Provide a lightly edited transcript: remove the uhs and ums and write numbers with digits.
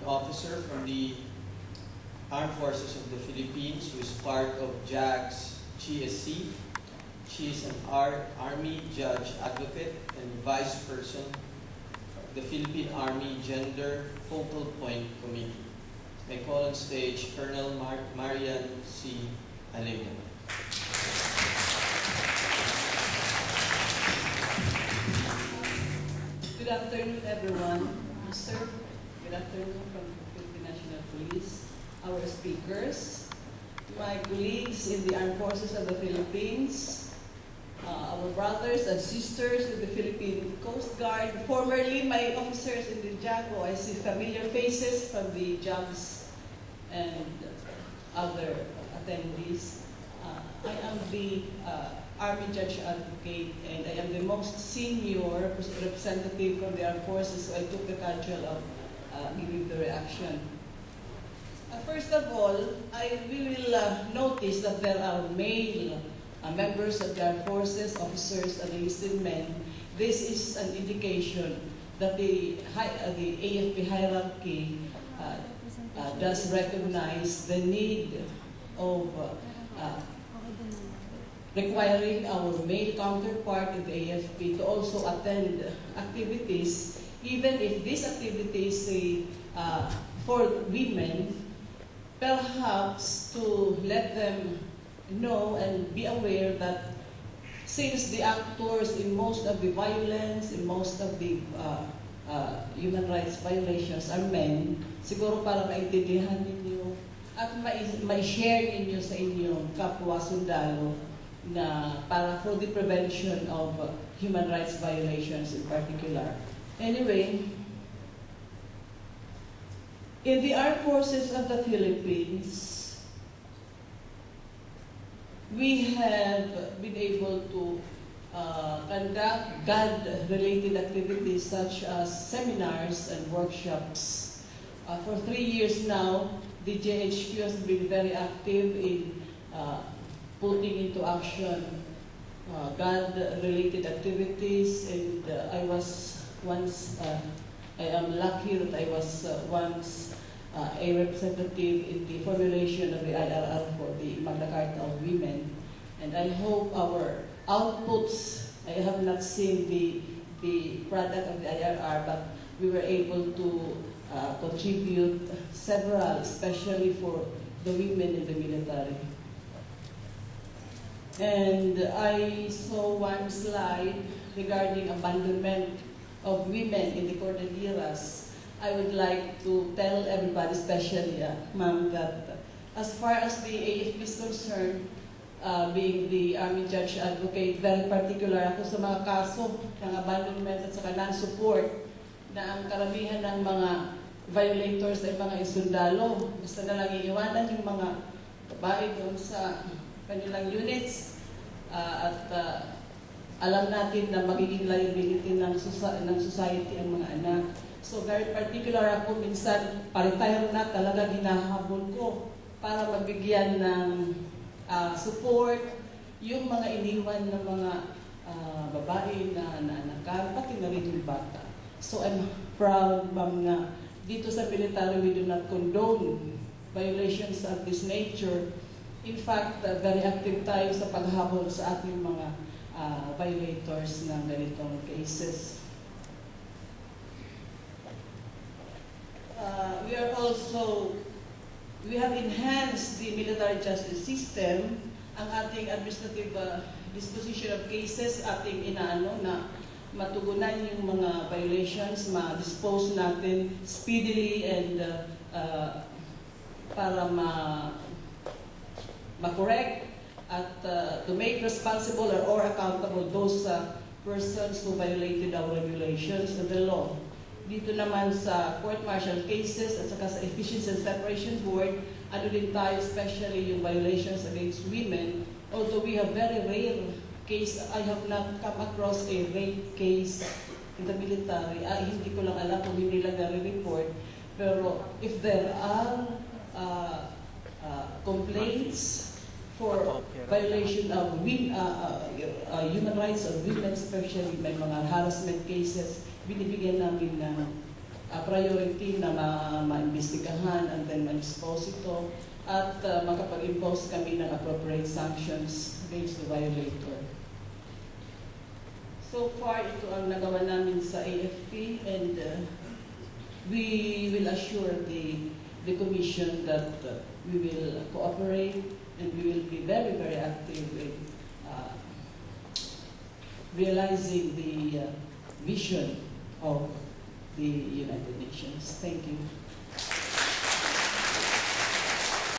officer from the Armed Forces of the Philippines who is part of JAG's GSC. She is an Army Judge Advocate and Vice Person of the Philippine Army Gender Focal Point Committee. I call on stage Colonel Marian C. Alego. Good afternoon, everyone. Sir, good afternoon from the Philippine National Police, our speakers, my colleagues in the Armed Forces of the Philippines, our brothers and sisters in the Philippine Coast Guard, formerly my officers in the JAGO. I see familiar faces from the JAGs and other attendees. I am the Army Judge Advocate, and I am the most senior representative from the Armed Forces, so I took the cudgel of giving the reaction. First of all, we will notice that there are male members of the Armed Forces, officers, and enlisted men. This is an indication that the AFP hierarchy does recognize the need of requiring our male counterpart in the AFP to also attend activities, even if these activities for women, perhaps to let them know and be aware that since the actors in most of the violence, in most of the human rights violations are men, siguro para maintindihan ninyo at ma-share ninyo sa inyong kapwa sundalo na para for the prevention of human rights violations in particular. Anyway, in the Armed Forces of the Philippines, we have been able to conduct GAD-related activities such as seminars and workshops. For 3 years now, the JHQ has been very active in putting into action GAD-related activities, and I am lucky that I was once a representative in the formulation of the IRR for the Magna Carta of Women, and I hope our outputs, I have not seen the product of the IRR, but we were able to contribute several, especially for the women in the military. And I saw one slide regarding abandonment of women in the Cordilleras. I would like to tell everybody, especially ma'am, that as far as the AFP is concerned, being the Army Judge Advocate, very particular ako sa mga kaso ng abandonment at saka non-support na ang karamihan ng mga violators ay mga isundalo. Basta na lang iiwanan yung mga babae doon sa kanilang units at alam natin na magiging liability ng society ang mga anak. So very particular ako, minsan pa-retire na talaga hinahabol ko para magbigyan ng support yung mga iniwan ng mga babae na anakan, pati na rin yung bata. So I'm proud, ma'am, nga dito sa military we do not condone violations of this nature. In fact, very active tayo sa paghabol sa ating mga violators ng ganitong cases. We have enhanced the military justice system. Ang ating administrative disposition of cases, ating inaano na matugunan yung mga violations, ma-dispose natin speedily and para ma-correct at to make responsible or accountable those persons who violated our regulations and the law. Dito naman sa court-martial cases at saka sa Efficiency and Separation Board, ano din tayo, especially yung violations against women. Although we have very rare case, I have not come across a rape case in the military. Hindi ko lang alam kung hindi lang nare-report. Pero if there are complaints for violation of human rights of women, especially may mga harassment cases, binibigyan namin ng priority na maimbestigahan and then ma-expose ito at makapag-impose kami ng appropriate sanctions against the violator. So far, ito ang nagawa namin sa AFP, and we will assure the Commission that we will cooperate and we will be very, very active in realizing the vision of the United Nations. Thank you.